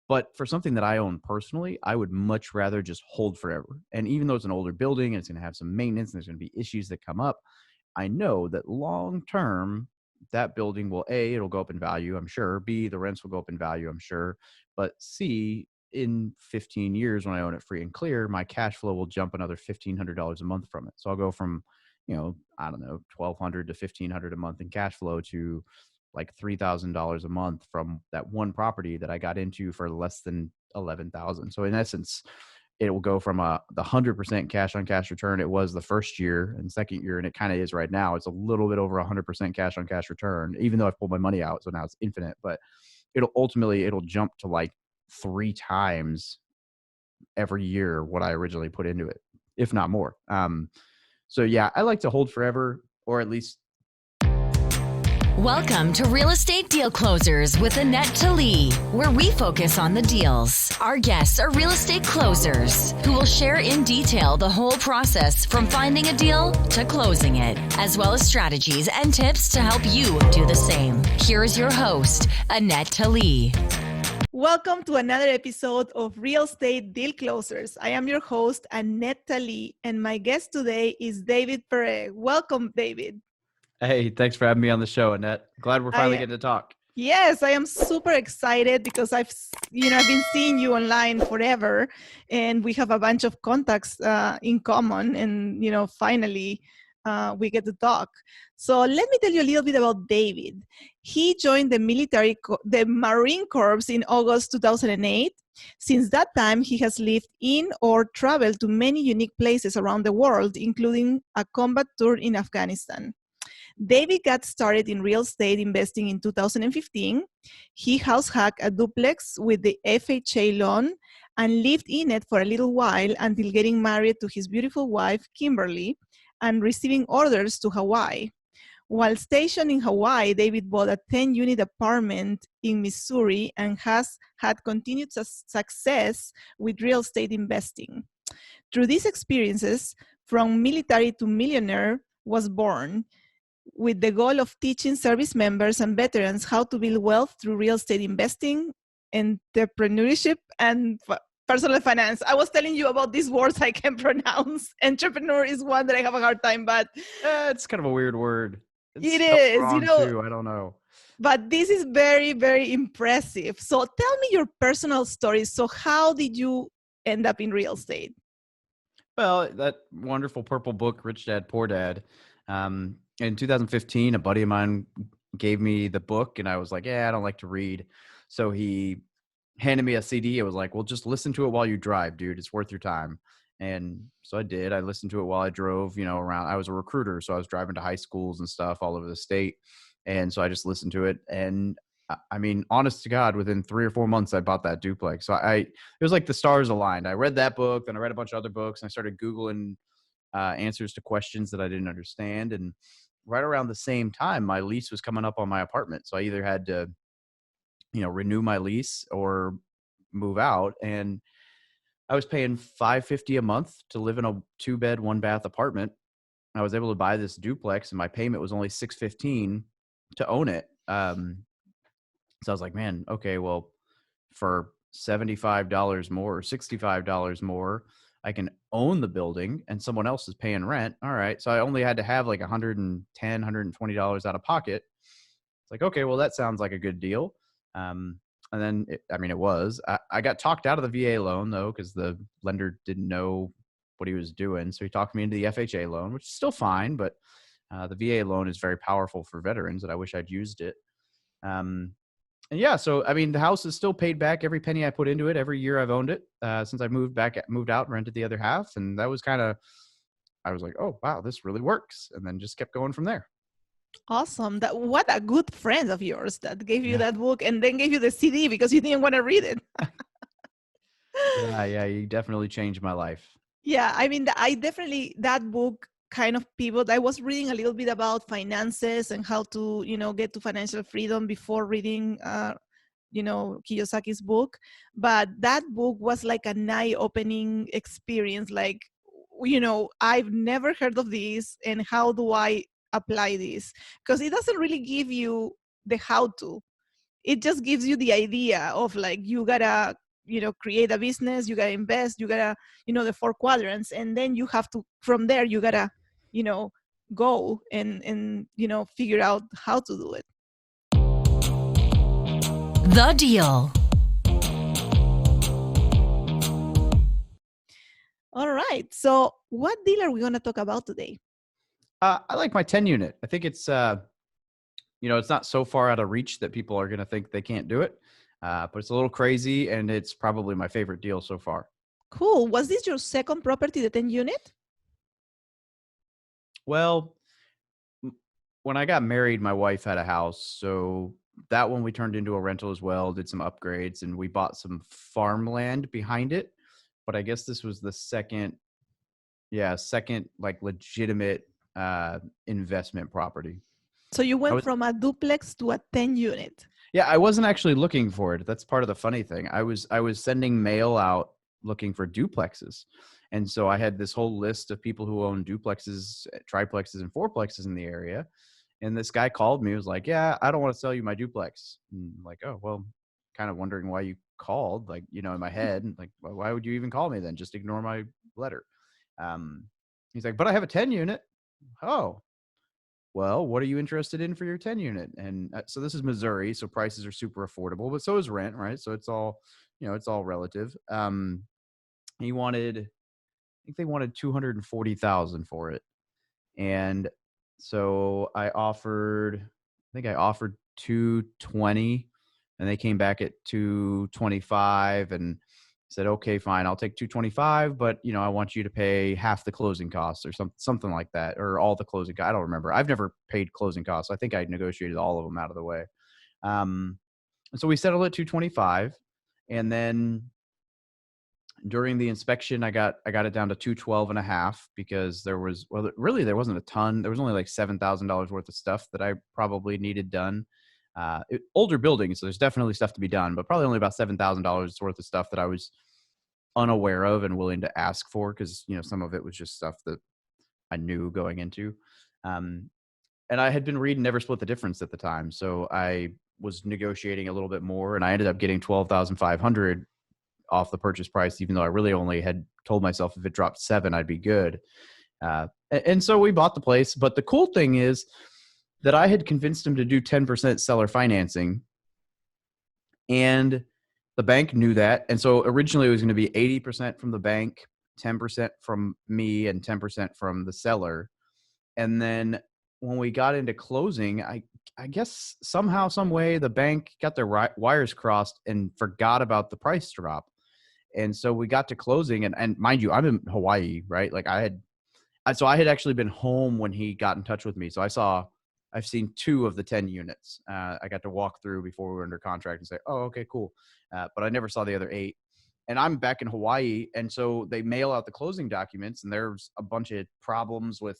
But for something that I own personally, I would much rather just hold forever. And even though it's an older building and it's going to have some maintenance and there's going to be issues that come up, I know that long term, that building will it'll go up in value, I'm sure. B, the rents will go up in value, I'm sure. But C, in 15 years, when I own it free and clear, my cash flow will jump another $1,500 a month from it. So I'll go from, I don't know, 1,200 to 1,500 a month in cash flow to like $3,000 a month from that one property that I got into for less than 11,000. So in essence, it will go from the 100% cash on cash return it was the first year and second year, and it kind of is right now. It's a little bit over 100% cash on cash return, even though I've pulled my money out. So now it's infinite, but it'll jump to like 3 times every year what I originally put into it, if not more. So yeah, I like to hold forever, or at least. Welcome to Real Estate Deal Closers with Anette, Talie, where we focus on the deals. Our guests are real estate closers who will share in detail the whole process from finding a deal to closing it, as well as strategies and tips to help you do the same. Here's your host, Anette Talie. Welcome to another episode of Real Estate Deal Closers. I am your host, Anette Talie, and my guest today is David Pere. Welcome, David. Hey, thanks for having me on the show, Annette. Glad we're finally getting to talk. Yes, I am super excited because I've been seeing you online forever, and we have a bunch of contacts in common, and finally we get to talk. So let me tell you a little bit about David. He joined the Marine Corps in August 2008. Since that time, he has lived in or traveled to many unique places around the world, including a combat tour in Afghanistan. David got started in real estate investing in 2015. He house hacked a duplex with the FHA loan and lived in it for a little while until getting married to his beautiful wife, Kimberly, and receiving orders to Hawaii. While stationed in Hawaii, David bought a 10-unit apartment in Missouri and has had continued success with real estate investing. Through these experiences, From Military to Millionaire was born, with the goal of teaching service members and veterans how to build wealth through real estate investing, entrepreneurship, and personal finance. I was telling you about these words I can pronounce. Entrepreneur is one that I have a hard time, but it's kind of a weird word. It is, too. I don't know. But this is very, very impressive. So tell me your personal story. So how did you end up in real estate? Well, that wonderful purple book, Rich Dad, Poor Dad. In 2015, a buddy of mine gave me the book, and I was like, I don't like to read. So he handed me a CD. It was like, well, just listen to it while you drive, dude. It's worth your time. And so I did. I listened to it while I drove, around. I was a recruiter, so I was driving to high schools and stuff all over the state. And so I just listened to it. And I mean, honest to God, within 3 or 4 months, I bought that duplex. So it was like the stars aligned. I read that book, then I read a bunch of other books, and I started Googling answers to questions that I didn't understand. And right around the same time, my lease was coming up on my apartment. So I either had to, renew my lease or move out. And I was paying $550 a month to live in a 2-bed, 1-bath apartment. I was able to buy this duplex, and my payment was only $615 to own it. So I was like, man, okay, well, for $75 more or $65 more, I can own the building and someone else is paying rent. All right. So I only had to have like $110, $120 out of pocket. It's like, okay, well, that sounds like a good deal. And then, it was. I got talked out of the VA loan, though, because the lender didn't know what he was doing. So he talked me into the FHA loan, which is still fine. But the VA loan is very powerful for veterans, and I wish I'd used it. And yeah, so, the house is still paid back every penny I put into it. Every year I've owned it since I moved out and rented the other half. And that was I was like, oh, wow, this really works. And then just kept going from there. Awesome. What a good friend of yours that gave you that book and then gave you the CD because you didn't want to read it. Yeah, you definitely changed my life. Yeah, that book kind of pivot. I was reading a little bit about finances and how to, get to financial freedom before reading, Kiyosaki's book. But that book was like an eye-opening experience. Like, I've never heard of this, and how do I apply this? Because it doesn't really give you the how to. it just gives you the idea of like, you gotta, create a business, you gotta invest, you gotta, the 4 quadrants, and then you have to, from there, you gotta, go and figure out how to do it. The Deal. All right. So what deal are we going to talk about today? I like my 10 unit. I think it's, it's not so far out of reach that people are going to think they can't do it. But it's a little crazy, and it's probably my favorite deal so far. Cool. Was this your second property, the 10 unit? Well, when I got married, my wife had a house. So that one we turned into a rental as well, did some upgrades, and we bought some farmland behind it. But I guess this was the second like legitimate investment property. So you went from a duplex to a 10 unit. Yeah, I wasn't actually looking for it. That's part of the funny thing. I was sending mail out looking for duplexes. And so I had this whole list of people who own duplexes, triplexes, and fourplexes in the area. And this guy called me, was like, yeah, I don't want to sell you my duplex. And I'm like, oh, well, kind of wondering why you called, like, in my head, like, well, why would you even call me then? Just ignore my letter. He's like, but I have a 10 unit. Oh, well, what are you interested in for your 10 unit? And so this is Missouri, so prices are super affordable, but so is rent, right? So it's all, it's all relative. He wanted, I think they wanted $240,000 for it. And so I offered 220, and they came back at 225 and said, okay, fine, I'll take 225, but I want you to pay half the closing costs or something like that, or all the closing costs. I don't remember. I've never paid closing costs. I think I negotiated all of them out of the way. And so we settled at 225, and then during the inspection, I got it down to 212 and a half because there wasn't a ton. There was only like $7,000 worth of stuff that I probably needed done. Older building, so there's definitely stuff to be done, but probably only about $7,000 worth of stuff that I was unaware of and willing to ask for because some of it was just stuff that I knew going into. And I had been reading Never Split the Difference at the time, so I was negotiating a little bit more, and I ended up getting $12,500 off the purchase price, even though I really only had told myself if it dropped 7, I'd be good. And so we bought the place. But the cool thing is that I had convinced him to do 10% seller financing, and the bank knew that. And so originally it was going to be 80% from the bank, 10% from me, and 10% from the seller. And then when we got into closing, I guess somehow, some way, the bank got their wires crossed and forgot about the price drop. And so we got to closing, and mind you, I'm in Hawaii, right? Like I had actually been home when he got in touch with me. So I've seen 2 of the 10 units. I got to walk through before we were under contract and say, oh, okay, cool. But I never saw the other 8. And I'm back in Hawaii. And so they mail out the closing documents, and there's a bunch of problems with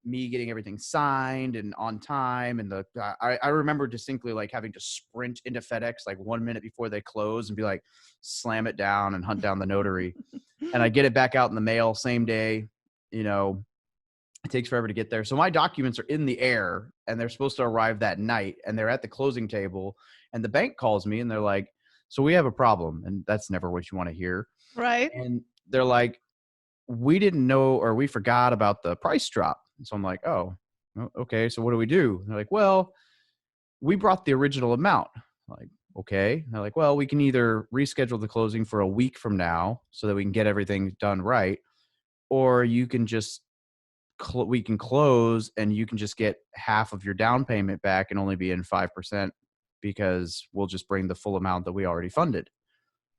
me getting everything signed and on time. And I remember distinctly like having to sprint into FedEx like 1 minute before they close and be like, slam it down and hunt down the notary. And I get it back out in the mail same day. It takes forever to get there. So my documents are in the air, and they're supposed to arrive that night, and they're at the closing table, and the bank calls me and they're like, so we have a problem. And that's never what you want to hear. Right. And they're like, we didn't know, or we forgot about the price drop. And so I'm like, oh, okay. So what do we do? And they're like, well, we brought the original amount. I'm like, okay. And they're like, well, we can either reschedule the closing for a week from now so that we can get everything done right, or you can just we can close and you can just get half of your down payment back and only be in 5% because we'll just bring the full amount that we already funded.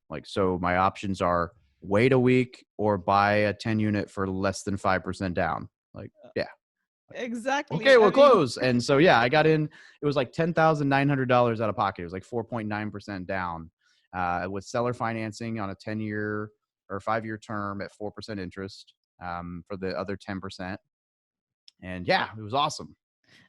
Like, so my options are wait a week or buy a 10 unit for less than 5% down. Like, yeah. Exactly. Okay, we'll close. And so, yeah, I got in, it was like $10,900 out of pocket. It was like 4.9% down with seller financing on a 10-year or 5-year term at 4% interest for the other 10%. And yeah, it was awesome.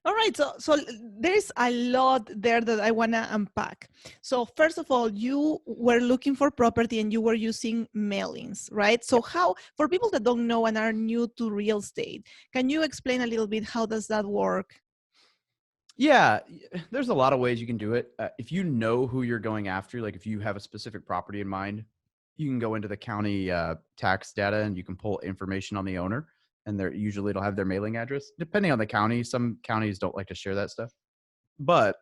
All right. So there's a lot there that I want to unpack. So first of all, you were looking for property and you were using mailings, right? So how, for people that don't know and are new to real estate, can you explain a little bit how does that work? Yeah, there's a lot of ways you can do it. If you know who you're going after, like if you have a specific property in mind, you can go into the county tax data and you can pull information on the owner. And usually it'll have their mailing address. Depending on the county, some counties don't like to share that stuff. But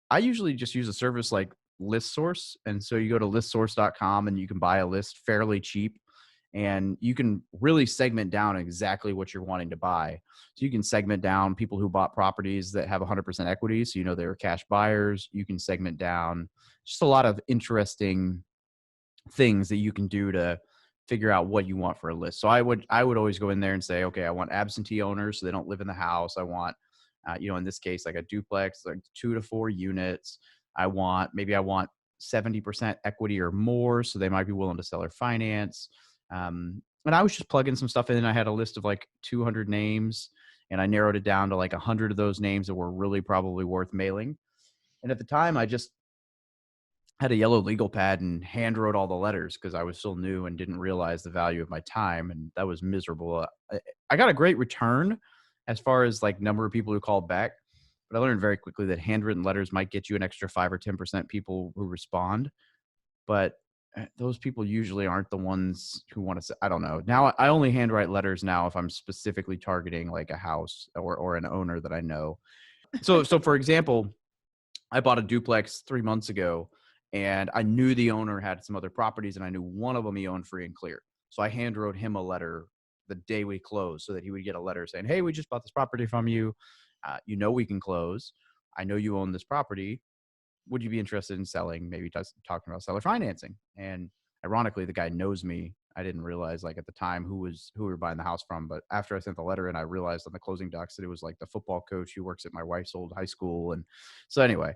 I usually just use a service like ListSource. And so you go to listsource.com and you can buy a list fairly cheap. And you can really segment down exactly what you're wanting to buy. So you can segment down people who bought properties that have 100% equity. So, they were cash buyers. You can segment down just a lot of interesting things that you can do to figure out what you want for a list. So I would always go in there and say, okay, I want absentee owners so they don't live in the house. I want, in this case, like a duplex, like 2 to 4 units. I want 70% equity or more, so they might be willing to sell or finance. And I was just plugging some stuff in. I had a list of like 200 names, and I narrowed it down to like 100 of those names that were really probably worth mailing. And at the time, I just had a yellow legal pad and hand wrote all the letters because I was still new and didn't realize the value of my time. And that was miserable. I got a great return as far as like number of people who called back, but I learned very quickly that handwritten letters might get you an extra 5 or 10% people who respond. But those people usually aren't the ones who want to say, I don't know. Now I only handwrite letters now if I'm specifically targeting like a house or an owner that I know. So for example, I bought a duplex 3 months ago, and I knew the owner had some other properties, and I knew one of them he owned free and clear. So I hand wrote him a letter the day we closed so that he would get a letter saying, hey, we just bought this property from you. We can close. I know you own this property. Would you be interested in selling? Maybe talking about seller financing. And ironically, the guy knows me. I didn't realize like at the time who we were buying the house from, but after I sent the letter in, I realized on the closing docs that it was like the football coach who works at my wife's old high school. And so anyway,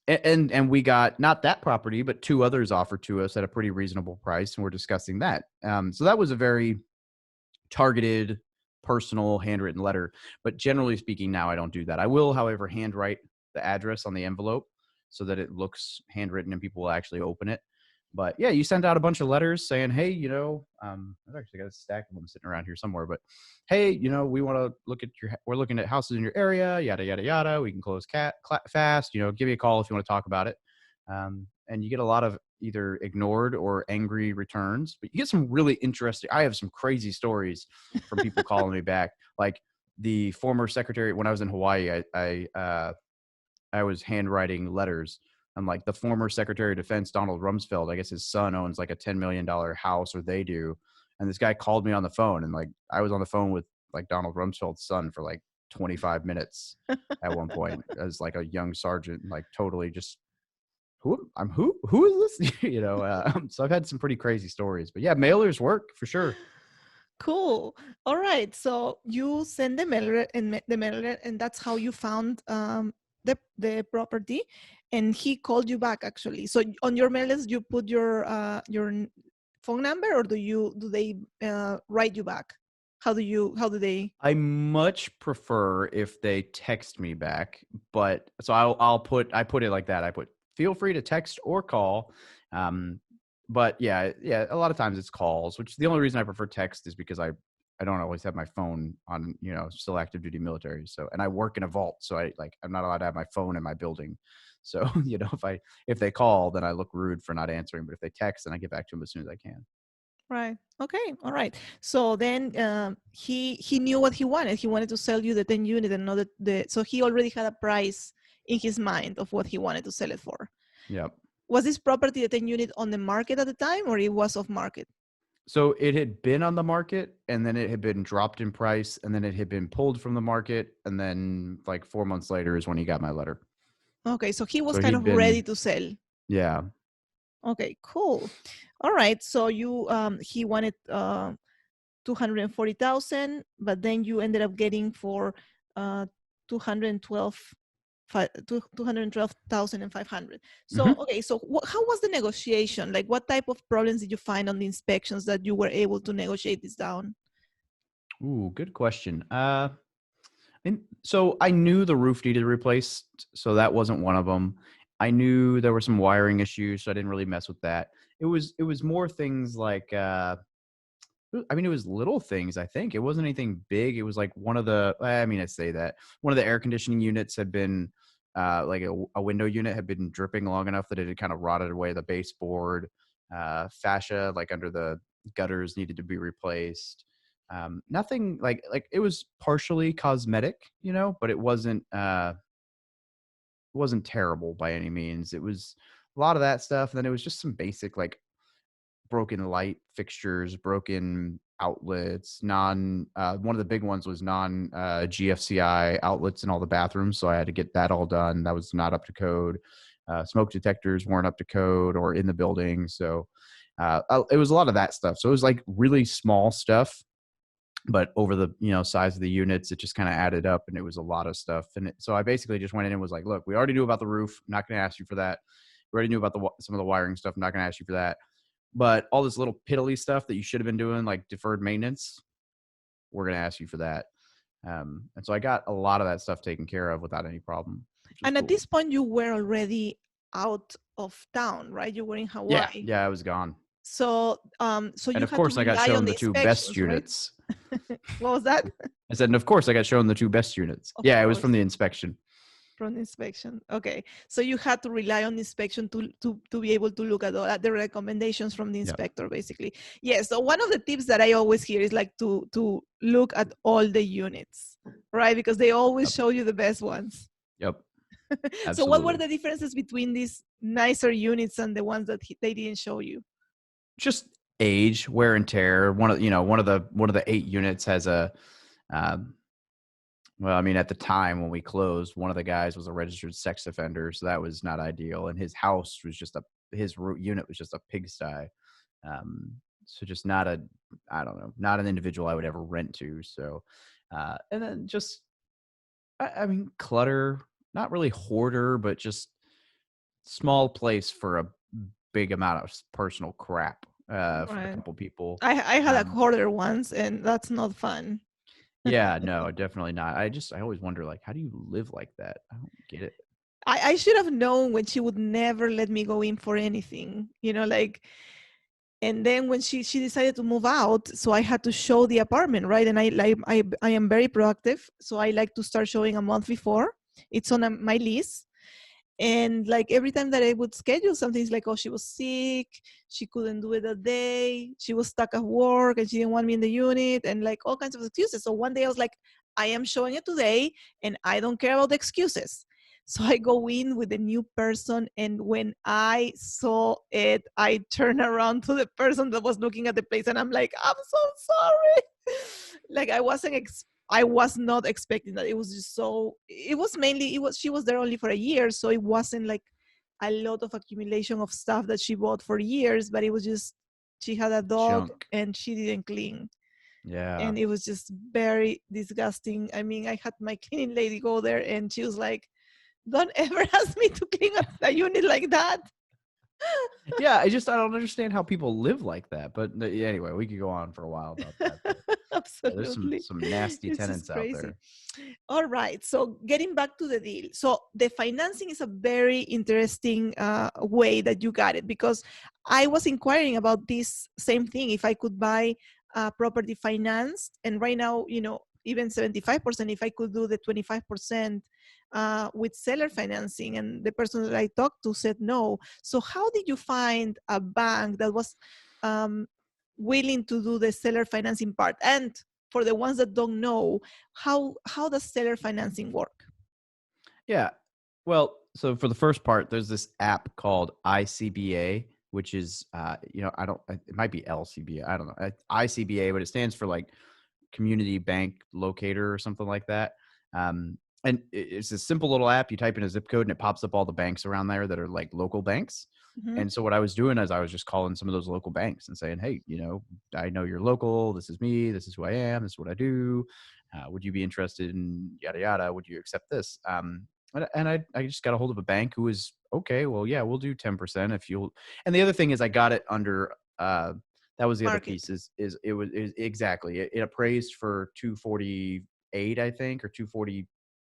and we got not that property, but 2 others offered to us at a pretty reasonable price, and we're discussing that. So that was a very targeted, personal, handwritten letter. But generally speaking, now I don't do that. I will, however, handwrite the address on the envelope so that it looks handwritten and people will actually open it. But yeah, you send out a bunch of letters saying, hey, I've actually got a stack of them sitting around here somewhere, but hey, we want to we're looking at houses in your area, yada, yada, yada. We can close fast, give me a call if you want to talk about it. And you get a lot of either ignored or angry returns, but you get some really interesting, I have some crazy stories from people calling me back. Like the former secretary, when I was in Hawaii, I was handwriting letters. And like the former Secretary of Defense, Donald Rumsfeld, I guess his son owns like a $10 million house, or they do. And this guy called me on the phone, and like I was on the phone with like Donald Rumsfeld's son for like 25 minutes at one point as like a young sergeant, like totally just who is this? So I've had some pretty crazy stories, but yeah, mailers work for sure. Cool. All right. So you send the mailer and that's how you found the property, and he called you back actually. So on your mail list, you put your phone number, or do they write you back? How do they? I much prefer if they text me back, but so I put it like that. I put feel free to text or call. But yeah, a lot of times it's calls, which the only reason I prefer text is because I don't always have my phone on, still active duty military. So, and I work in a vault, so I'm not allowed to have my phone in my building. So, if they call, then I look rude for not answering, but if they text, then I get back to them as soon as I can. Right. Okay. All right. So then he knew what he wanted. He wanted to sell you the 10 unit and not so he already had a price in his mind of what he wanted to sell it for. Yep. Was this property, the 10 unit, on the market at the time, or it was off market? So it had been on the market, and then it had been dropped in price, and then it had been pulled from the market, and then like 4 months later is when he got my letter. Okay, so he was kind of ready to sell. Yeah. Okay, cool. All right, so he wanted 240,000, but then you ended up getting for 212,500. So, okay, so how was the negotiation? Like, what type of problems did you find on the inspections that you were able to negotiate this down? Ooh, good question. So I knew the roof needed replaced, so that wasn't one of them. I knew there were some wiring issues, so I didn't really mess with that. It was more things like it I mean, it was little things, I think. It wasn't anything big. It was like one of the, I mean, I say that one of the air conditioning units had been, like a window unit had been dripping long enough that it had kind of rotted away the baseboard. Fascia, like under the gutters, needed to be replaced. Nothing like it was partially cosmetic, but it wasn't terrible by any means. It was a lot of that stuff. And then it was just some basic, like, broken light fixtures, broken outlets, one of the big ones was GFCI outlets in all the bathrooms. So I had to get that all done. That was not up to code. Smoke detectors weren't up to code or in the building. So it was a lot of that stuff. So it was like really small stuff, but over the size of the units, it just kind of added up, and it was a lot of stuff. And so I basically just went in and was like, look, we already knew about the roof. I'm not going to ask you for that. We already knew about some of the wiring stuff. I'm not going to ask you for that. But all this little piddly stuff that you should have been doing, like deferred maintenance, we're going to ask you for that. And so I got a lot of that stuff taken care of without any problem. And at this point, you were already out of town, right? You were in Hawaii. Yeah, I was gone. So, so you and of had course, to I got rely shown on the two best inspections, units. Right? What was that? I said, and of course, I got shown the two best units. Of It was course. from the inspection. From inspection. Okay. So you had to rely on inspection to be able to look at all the recommendations from the inspector, basically. Yeah. So one of the tips that I always hear is like to look at all the units, right? Because they always show you the best ones. Yep. So what were the differences between these nicer units and the ones that they didn't show you? Just age, wear and tear. One of the 8 units has a, well, I mean, at the time when we closed, one of the guys was a registered sex offender, so that was not ideal. And his house was his unit was just a pigsty. So just not an individual I would ever rent to. So, and then just, I mean, clutter, not really hoarder, but just small place for a big amount of personal crap for a couple people. I had a hoarder once, and that's not fun. Yeah, no, definitely not. I always wonder, like, how do you live like that? I don't get it. I should have known when she would never let me go in for anything, and then when she decided to move out, so I had to show the apartment, right? And I am very proactive, so I like to start showing a month before. It's on my list. And like every time that I would schedule something, it's like, oh, she was sick, she couldn't do it that day, she was stuck at work and she didn't want me in the unit, and like all kinds of excuses. So one day I was like, I am showing it today and I don't care about the excuses. So I go in with a new person, and when I saw it, I turned around to the person that was looking at the place and I'm like, I'm so sorry. Like I was not expecting that. It was just she was there only for a year. So it wasn't like a lot of accumulation of stuff that she bought for years, but it was just, she had a dog and she didn't clean. Yeah. And it was just very disgusting. I mean, I had my cleaning lady go there and she was like, don't ever ask me to clean a unit like that. Yeah, I don't understand how people live like that. But anyway, we could go on for a while about that. Absolutely. There's some nasty tenants out there. All right. So getting back to the deal. So the financing is a very interesting way that you got it, because I was inquiring about this same thing. If I could buy property financed, and right now, even 75%, if I could do the 25% with seller financing, and the person that I talked to said no. So how did you find a bank that was willing to do the seller financing part? And for the ones that don't know, how does seller financing work? Yeah. Well, so for the first part, there's this app called ICBA, which is, it might be LCBA. I don't know. ICBA, but it stands for like Community Bank Locator or something like that. And it's a simple little app. You type in a zip code and it pops up all the banks around there that are like local banks. Mm-hmm. And so what I was doing is I was just calling some of those local banks and saying, hey, I know you're local. This is me. This is who I am. This is what I do. Would you be interested in yada, yada? Would you accept this? And I just got a hold of a bank who was, okay, well, yeah, we'll do 10% if you'll. And the other thing is I got it under, that was the other piece is exactly. It appraised for 248, I think, or 240,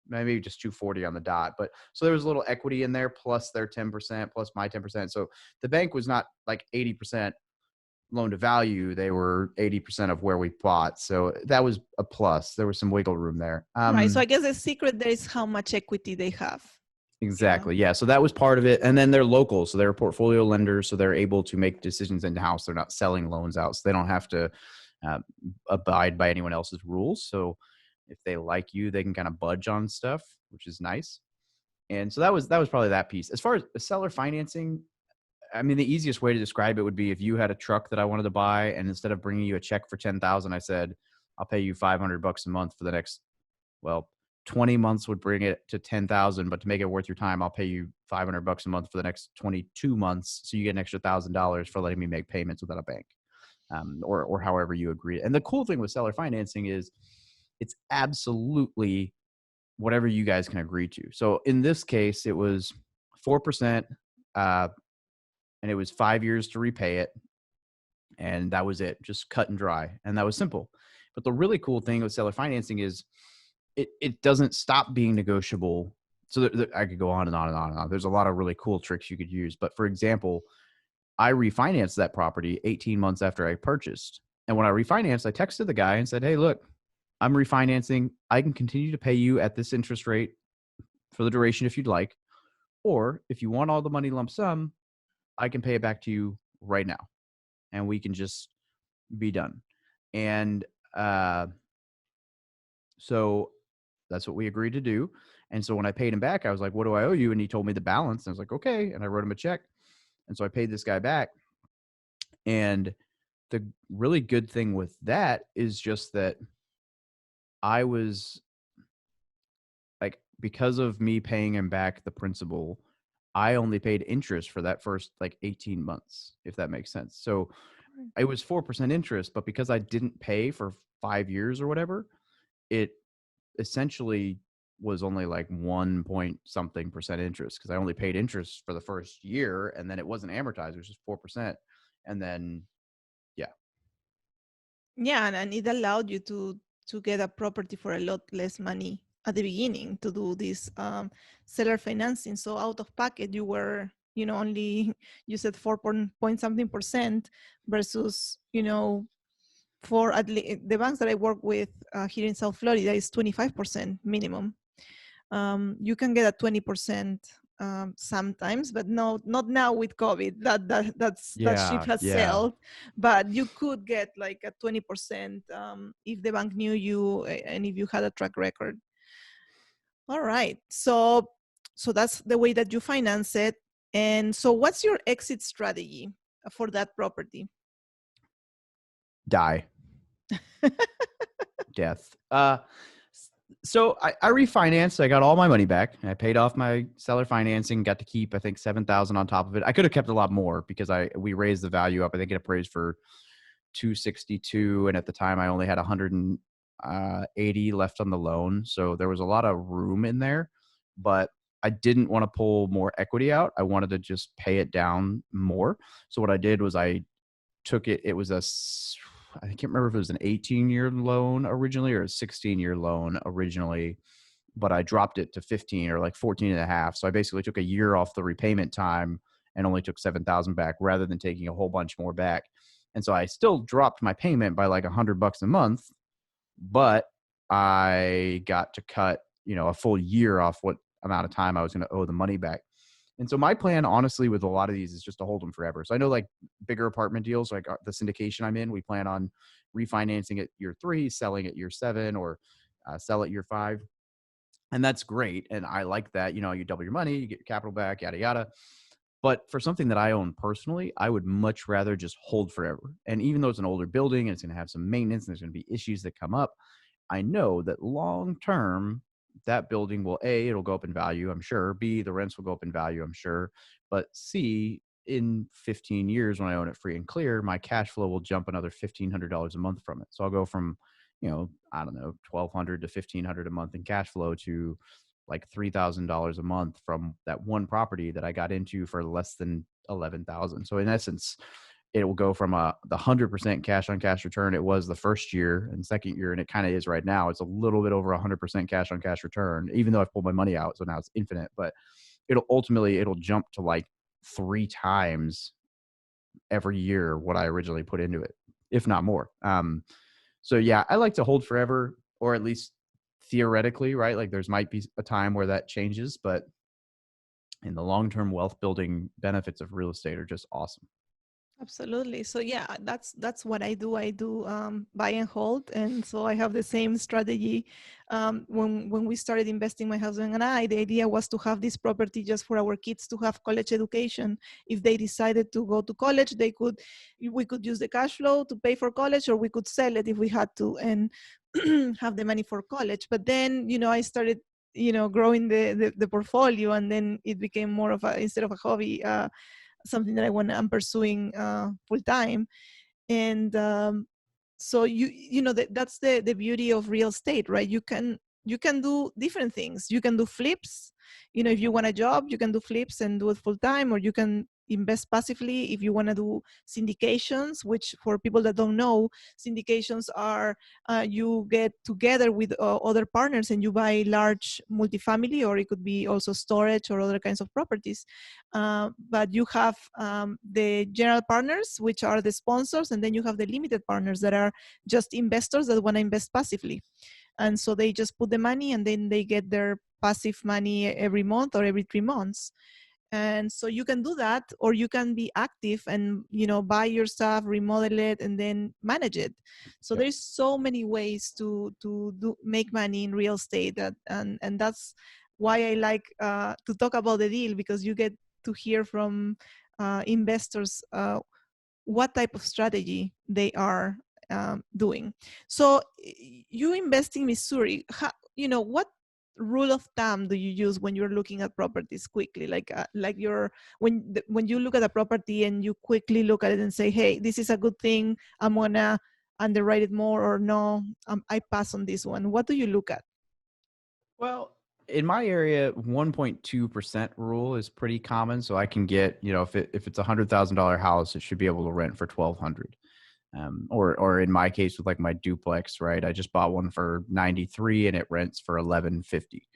maybe just 240 on the dot. But so there was a little equity in there plus their 10% plus my 10%. So the bank was not like 80% loan to value, they were 80% of where we bought. So that was a plus. There was some wiggle room there. Right. So I guess the secret there is how much equity they have. Exactly. Yeah. So that was part of it. And then they're local. So they're portfolio lenders. So they're able to make decisions in-house. They're not selling loans out. So they don't have to abide by anyone else's rules. So if they like you, they can kind of budge on stuff, which is nice. And so that was probably that piece. As far as seller financing, I mean, the easiest way to describe it would be if you had a truck that I wanted to buy, and instead of bringing you a check for 10,000, I said, I'll pay you $500 a month for the next, 20 months would bring it to 10,000, but to make it worth your time, I'll pay you $500 a month for the next 22 months. So you get an extra $1,000 for letting me make payments without a bank, or however you agree. And the cool thing with seller financing is it's absolutely whatever you guys can agree to. So in this case, it was 4%, and it was 5 years to repay it. And that was it, just cut and dry. And that was simple. But the really cool thing with seller financing is it doesn't stop being negotiable. So I could go on and on and on and on. There's a lot of really cool tricks you could use. But for example, I refinanced that property 18 months after I purchased. And when I refinanced, I texted the guy and said, hey, look, I'm refinancing. I can continue to pay you at this interest rate for the duration if you'd like. Or if you want all the money lump sum, I can pay it back to you right now. And we can just be done. And so that's what we agreed to do. And so when I paid him back, I was like, what do I owe you? And he told me the balance. And I was like, okay. And I wrote him a check. And so I paid this guy back. And the really good thing with that is just that I was like, because of me paying him back the principal, I only paid interest for that first 18 months, if that makes sense. So it was 4% interest, but because I didn't pay for 5 years or whatever, it essentially was only 1 point something percent interest, because I only paid interest for the first year, and then it wasn't amortized. It was just 4%. And then, Yeah, and it allowed you to get a property for a lot less money at the beginning to do this seller financing. So out of pocket, you were, only, you said 4 point something percent versus, for at least the banks that I work with here in South Florida is 25% minimum. You can get a 20% sometimes, but no, not now with COVID. That ship has sailed. But you could get a 20% if the bank knew you and if you had a track record. All right, so that's the way that you finance it. And so, what's your exit strategy for that property? Die. Death. So I refinanced. I got all my money back. I paid off my seller financing, got to keep, I think, $7,000 on top of it. I could have kept a lot more because we raised the value up. I think it appraised for $262. And at the time I only had $180 left on the loan. So there was a lot of room in there, but I didn't want to pull more equity out. I wanted to just pay it down more. So what I did was I took it. It was I can't remember if it was an 18-year loan originally or a 16-year loan originally, but I dropped it to 15 or 14 and a half. So I basically took a year off the repayment time and only took $7,000 back rather than taking a whole bunch more back. And so I still dropped my payment by $100 a month, but I got to cut, a full year off what amount of time I was going to owe the money back. And so my plan, honestly, with a lot of these is just to hold them forever. So I know bigger apartment deals, like the syndication I'm in, we plan on refinancing at year 3, selling at year 7, or sell at year 5. And that's great. And I like that, you double your money, you get your capital back, yada, yada. But for something that I own personally, I would much rather just hold forever. And even though it's an older building and it's going to have some maintenance and there's going to be issues that come up, I know that long term, that building will, A, it'll go up in value, I'm sure. B, the rents will go up in value, I'm sure. But C, in 15 years when I own it free and clear, my cash flow will jump another $1,500 a month from it. So I'll go from, I don't know, $1,200 to $1,500 a month in cash flow to $3,000 a month from that one property that I got into for less than $11,000. So in essence, it will go from the 100% cash on cash return it was the first year and second year, and it kind of is right now. It's a little bit over 100% cash on cash return, even though I've pulled my money out. So now it's infinite, but it'll jump to 3 times every year what I originally put into it, if not more. So yeah, I like to hold forever, or at least theoretically, right? Like there's might be a time where that changes, but in the long-term wealth building benefits of real estate are just awesome. Absolutely. So yeah, that's what I do. I do buy and hold, and so I have the same strategy. When we started investing, my husband and I, the idea was to have this property just for our kids to have college education. If they decided to go to college, we could use the cash flow to pay for college, or we could sell it if we had to and have the money for college. But then, I started, growing the portfolio, and then it became more of a, instead of a hobby, something that I'm pursuing full time. And so that's the beauty of real estate, right? You can do different things. You can do flips. If you want a job, you can do flips and do it full time, or you can invest passively if you want to do syndications, which, for people that don't know, syndications are, you get together with other partners and you buy large multifamily, or it could be also storage or other kinds of properties. But you have the general partners, which are the sponsors, and then you have the limited partners that are just investors that want to invest passively. And so they just put the money, and then they get their passive money every month or every 3 months. And so you can do that, or you can be active and buy your stuff, remodel it, and then manage it. So Yep. there's so many ways to make money in real estate, and that's why I like to talk about the deal, because you get to hear from investors what type of strategy they are doing. So you invest in Missouri. What rule of thumb do you use when you're looking at properties quickly? Like when you look at a property and you quickly look at it and say, hey, this is a good thing, I'm gonna underwrite it more, or no, I pass on this one. What do you look at? Well, in my area, 1.2% rule is pretty common. So I can get, if it's $100,000 house, it should be able to rent for 1,200. Or in my case with like my duplex, right? I just bought one for 93 and it rents for 1150.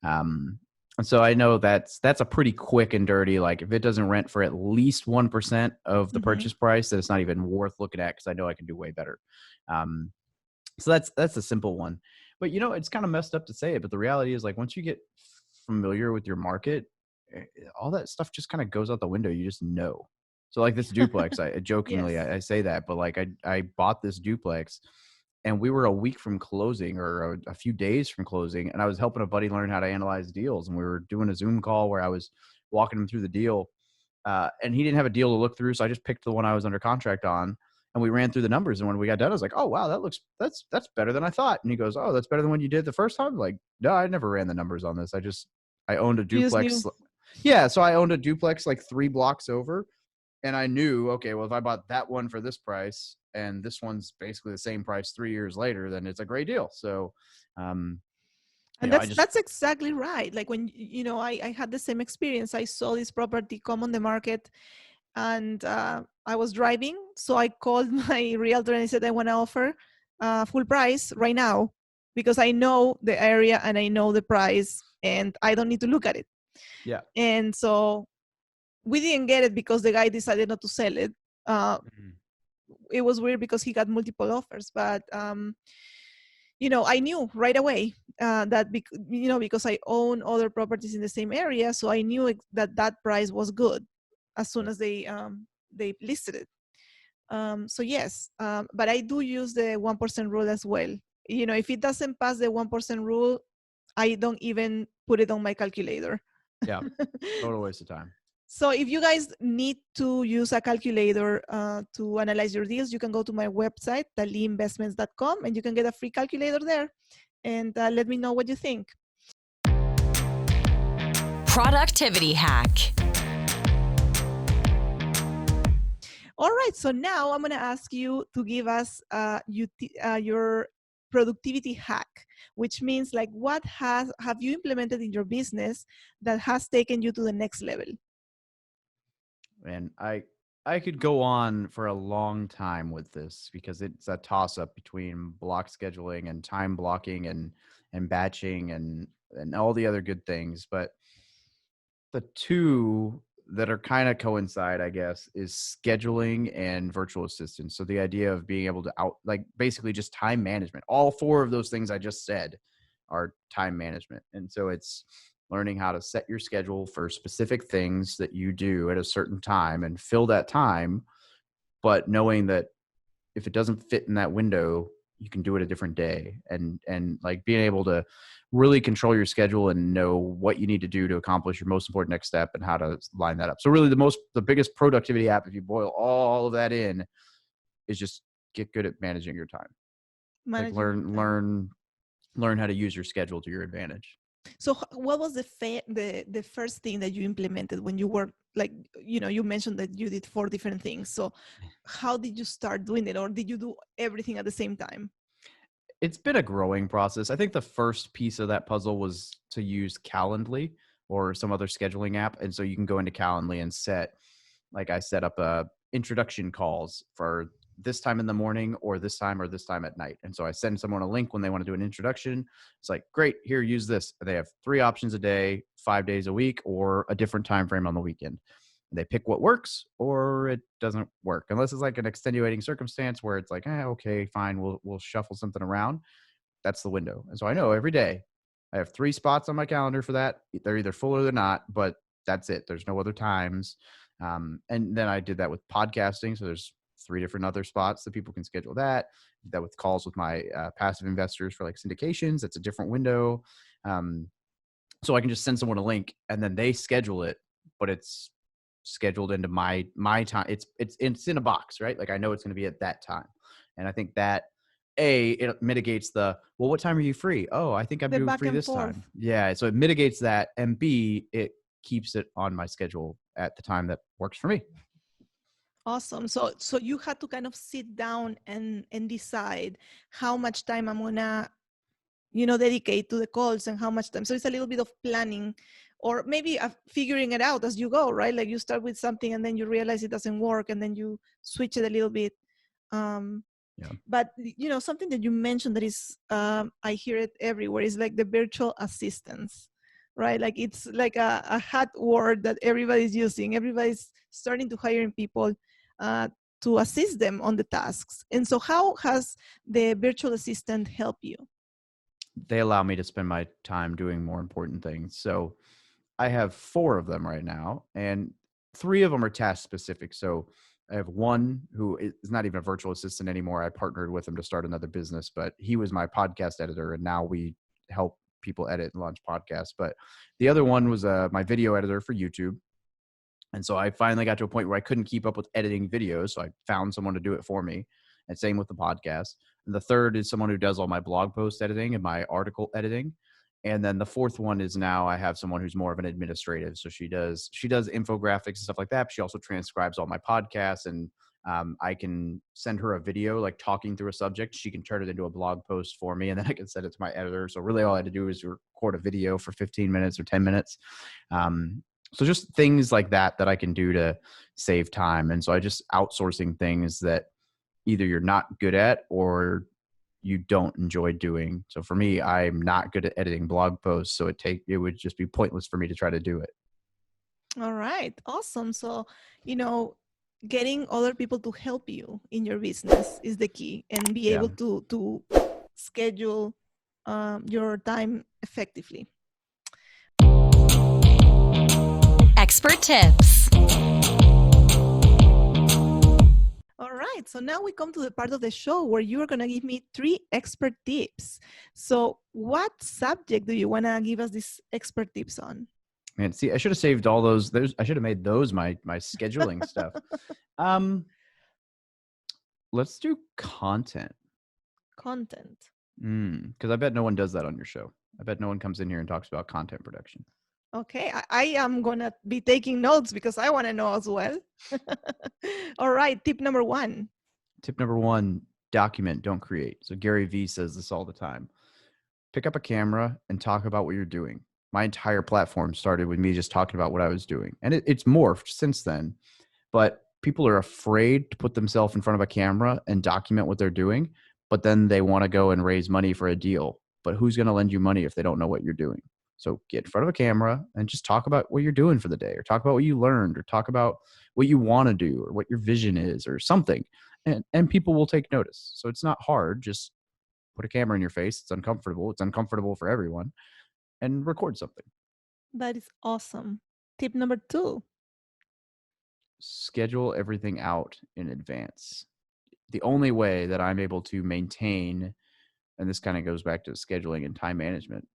And so I know that's a pretty quick and dirty. Like if it doesn't rent for at least 1% of the Mm-hmm. purchase price, then it's not even worth looking at, because I know I can do way better. So that's a simple one. But it's kind of messed up to say it, but the reality is, like, once you get familiar with your market, all that stuff just kind of goes out the window. You just know. So like this duplex, I jokingly Yes. I say that, but like I bought this duplex, and we were a week from closing, or a few days from closing, and I was helping a buddy learn how to analyze deals, and we were doing a Zoom call where I was walking him through the deal, and he didn't have a deal to look through, so I just picked the one I was under contract on, and we ran through the numbers. And when we got done, I was like, "Oh wow, that's better than I thought." And he goes, "Oh, that's better than when you did the first time." I'm like, no, I never ran the numbers on this. I owned a You just duplex. knew. Yeah, so I owned a duplex like 3 blocks over, and I knew, okay, well, if I bought that one for this price and this one's basically the same price 3 years later, then it's a great deal. So, um, And I that's just that's exactly right. Like when I had the same experience. I saw this property come on the market, and I was driving, so I called my realtor and I said, I want to offer full price right now, because I know the area and I know the price, and I don't need to look at it. yeah. And so we didn't get it because the guy decided not to sell it. Uh, Mhm. it was weird because he got multiple offers, but I knew right away that because I own other properties in the same area, so I knew that price was good as soon Right. as they listed it. So yes, but I do use the 1% rule as well. If it doesn't pass the 1% rule, I don't even put it on my calculator. Yeah. Total waste of time. So if you guys need to use a calculator to analyze your deals, you can go to my website, talieinvestments.com, and you can get a free calculator there. And let me know what you think. Productivity hack. All right, so now I'm going to ask you to give us your productivity hack, which means like what have you implemented in your business that has taken you to the next level? And I could go on for a long time with this, because it's a toss up between block scheduling and time blocking and batching and all the other good things. But the two that are kind of coincide, I guess, is scheduling and virtual assistants. So the idea of being able to basically just time management. All four of those things I just said are time management. And so it's learning how to set your schedule for specific things that you do at a certain time and fill that time, but knowing that if it doesn't fit in that window, you can do it a different day, and like being able to really control your schedule and know what you need to do to accomplish your most important next step and how to line that up. So really the biggest productivity app, if you boil all of that in, is just get good at managing your time. Like learn how to use your schedule to your advantage. So what was the first thing that you implemented when you were like, you mentioned that you did 4 different things. So how did you start doing it, or did you do everything at the same time? It's been a growing process. I think the first piece of that puzzle was to use Calendly or some other scheduling app. And so you can go into Calendly and set up introduction calls for this time in the morning or this time at night. And so I send someone a link when they want to do an introduction. It's like, great, here, use this. They have 3 options a day, 5 days a week, or a different time frame on the weekend. They pick what works or it doesn't work, unless it's like an extenuating circumstance where it's like, okay, fine, we'll shuffle something around. That's the window. And so I know every day I have 3 spots on my calendar for that. They're either full or they're not, but that's it. There's no other times. And then I did that with podcasting. So there's 3 different other spots that people can schedule that. Did that with calls with my passive investors for like syndications. That's a different window. So I can just send someone a link and then they schedule it, but it's scheduled into my time. It's in a box, right? Like I know it's going to be at that time. And I think that it mitigates what time are you free? Oh, I think I'm doing free this time. Yeah. So it mitigates that. And B, it keeps it on my schedule at the time that works for me. Awesome. So you had to kind of sit down and decide how much time I'm gonna, dedicate to the calls and how much time. So it's a little bit of planning, or maybe figuring it out as you go, right? Like you start with something and then you realize it doesn't work and then you switch it a little bit. Yeah. But, something that you mentioned that is, I hear it everywhere, is like the virtual assistants, right? Like it's like a hot word that everybody's using. Everybody's starting to hiring people to assist them on the tasks. And so how has the virtual assistant helped you? They allow me to spend my time doing more important things. So I have 4 of them right now, and 3 of them are task specific. So I have one who is not even a virtual assistant anymore. I partnered with him to start another business, but he was my podcast editor, and now we help people edit and launch podcasts. But the other one was my video editor for YouTube. And so I finally got to a point where I couldn't keep up with editing videos. So I found someone to do it for me, and same with the podcast. And the third is someone who does all my blog post editing and my article editing. And then the 4th one is now I have someone who's more of an administrative. So she does infographics and stuff like that. But she also transcribes all my podcasts, and I can send her a video like talking through a subject. She can turn it into a blog post for me, and then I can send it to my editor. So really all I had to do is record a video for 15 minutes or 10 minutes. So just things like that I can do to save time. And so I just outsourcing things that either you're not good at or you don't enjoy doing. So for me, I'm not good at editing blog posts. So it would just be pointless for me to try to do it. All right. Awesome. So, getting other people to help you in your business is the key, and be able to schedule your time effectively. Expert tips. All right. So now we come to the part of the show where you are going to give me 3 expert tips. So what subject do you want to give us these expert tips on? Man, see, I should have saved all those. I should have made those my scheduling stuff. Let's do content. Content. Because I bet no one does that on your show. I bet no one comes in here and talks about content production. Okay, I am going to be taking notes because I want to know as well. All right, tip number 1. Tip number 1, document, don't create. So Gary Vee says this all the time. Pick up a camera and talk about what you're doing. My entire platform started with me just talking about what I was doing. And it's morphed since then. But people are afraid to put themselves in front of a camera and document what they're doing. But then they want to go and raise money for a deal. But who's going to lend you money if they don't know what you're doing? So get in front of a camera and just talk about what you're doing for the day, or talk about what you learned, or talk about what you want to do, or what your vision is, or something. And people will take notice. So it's not hard. Just put a camera in your face. It's uncomfortable. It's uncomfortable for everyone. And record something. That is awesome. Tip number 2. Schedule everything out in advance. The only way that I'm able to maintain, and this kind of goes back to scheduling and time management.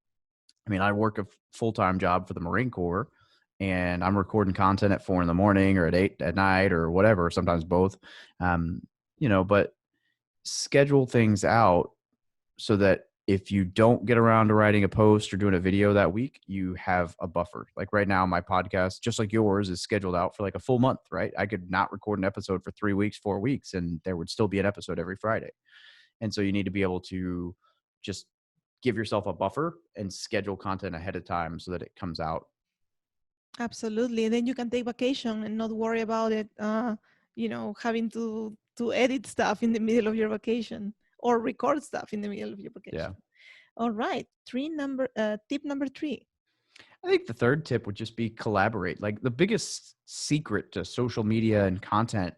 I mean, I work a full-time job for the Marine Corps, and I'm recording content at 4 a.m. or at 8 p.m. or whatever, sometimes both. But schedule things out so that if you don't get around to writing a post or doing a video that week, you have a buffer. Like right now, my podcast, just like yours, is scheduled out for like a full month, right? I could not record an episode for 3 weeks, 4 weeks, and there would still be an episode every Friday. And so you need to be able to just give yourself a buffer and schedule content ahead of time so that it comes out. Absolutely. And then you can take vacation and not worry about it, having to edit stuff in the middle of your vacation or record stuff in the middle of your vacation. Yeah. All right. Tip number 3. I think the third tip would just be collaborate. Like the biggest secret to social media and content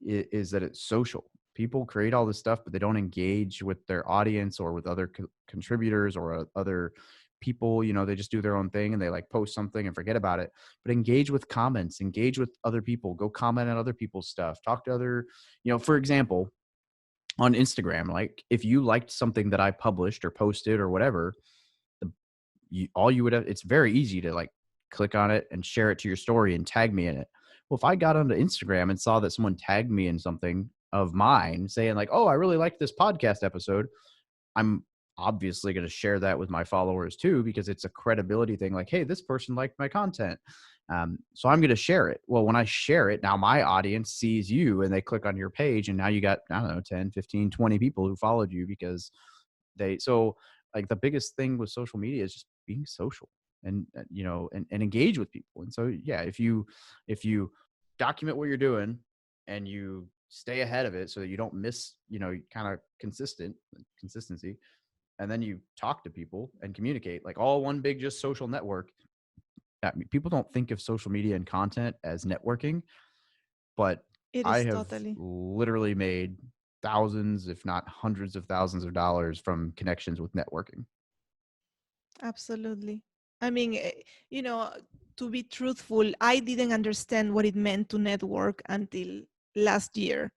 is that it's social. People create all this stuff, but they don't engage with their audience or with other contributors or other people. They just do their own thing and they like post something and forget about it. But engage with comments, engage with other people, go comment on other people's stuff, talk to other, for example, on Instagram, like if you liked something that I published or posted or whatever, all you would have, it's very easy to like click on it and share it to your story and tag me in it. Well, if I got onto Instagram and saw that someone tagged me in something of mine saying like, oh, I really liked this podcast episode, I'm obviously going to share that with my followers too, because it's a credibility thing. Like, hey, this person liked my content. So I'm going to share it. Well, when I share it, now my audience sees you and they click on your page and now you got, 10, 15, 20 people who followed you because so like the biggest thing with social media is just being social and engage with people. And so, yeah, if you document what you're doing and you stay ahead of it so that you don't miss, kind of consistency, and then you talk to people and communicate like all one big just social network. People don't think of social media and content as networking, but I have literally made thousands, if not hundreds of thousands of dollars from connections with networking. Absolutely. I mean, to be truthful, I didn't understand what it meant to network until last year.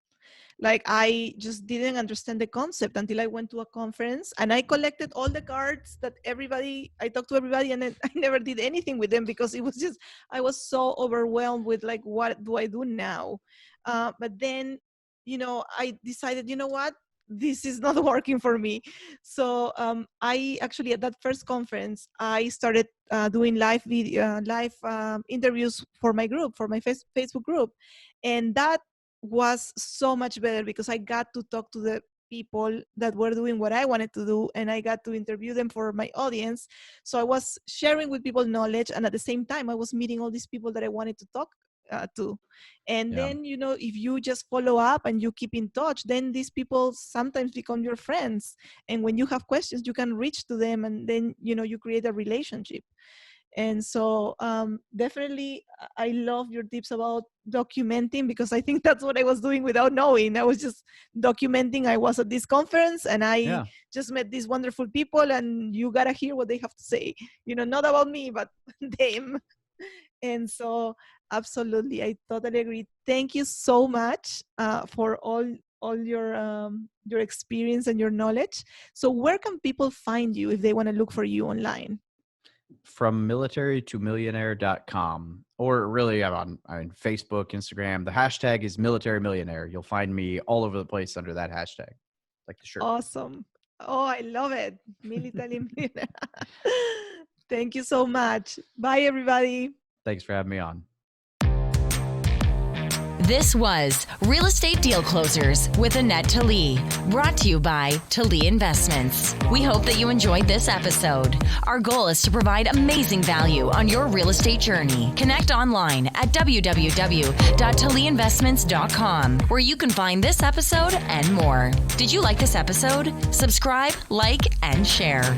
Like I just didn't understand the concept until I went to a conference and I collected all the cards that I talked to everybody, and then I never did anything with them because it was just, I was so overwhelmed with like, what do I do now? But then, I decided, what? This is not working for me. So I actually, at that first conference, I started doing live interviews for my group, for my Facebook group. And that was so much better because I got to talk to the people that were doing what I wanted to do, and I got to interview them for my audience. So I was sharing with people knowledge, and at the same time, I was meeting all these people that I wanted to talk to. And then, if you just follow up and you keep in touch, then these people sometimes become your friends. And when you have questions, you can reach to them, and then, you create a relationship. And so definitely, I love your tips about documenting, because I think that's what I was doing without knowing. I was just documenting. I was at this conference and I just met these wonderful people, and you got to hear what they have to say, not about me, but them. And so absolutely, I totally agree. Thank you so much for all your experience and your knowledge. So where can people find you if they want to look for you online? From military to millionaire.com, or really I'm on Facebook, Instagram. The hashtag is military millionaire. You'll find me all over the place under that hashtag, like the shirt. Awesome. Oh, I love it. Military millionaire. Thank you so much. Bye, everybody. Thanks for having me on. This was Real Estate Deal Closers with Anette Talie, brought to you by Talie Investments. We hope that you enjoyed this episode. Our goal is to provide amazing value on your real estate journey. Connect online at www.talieinvestments.com, where you can find this episode and more. Did you like this episode? Subscribe, like, and share.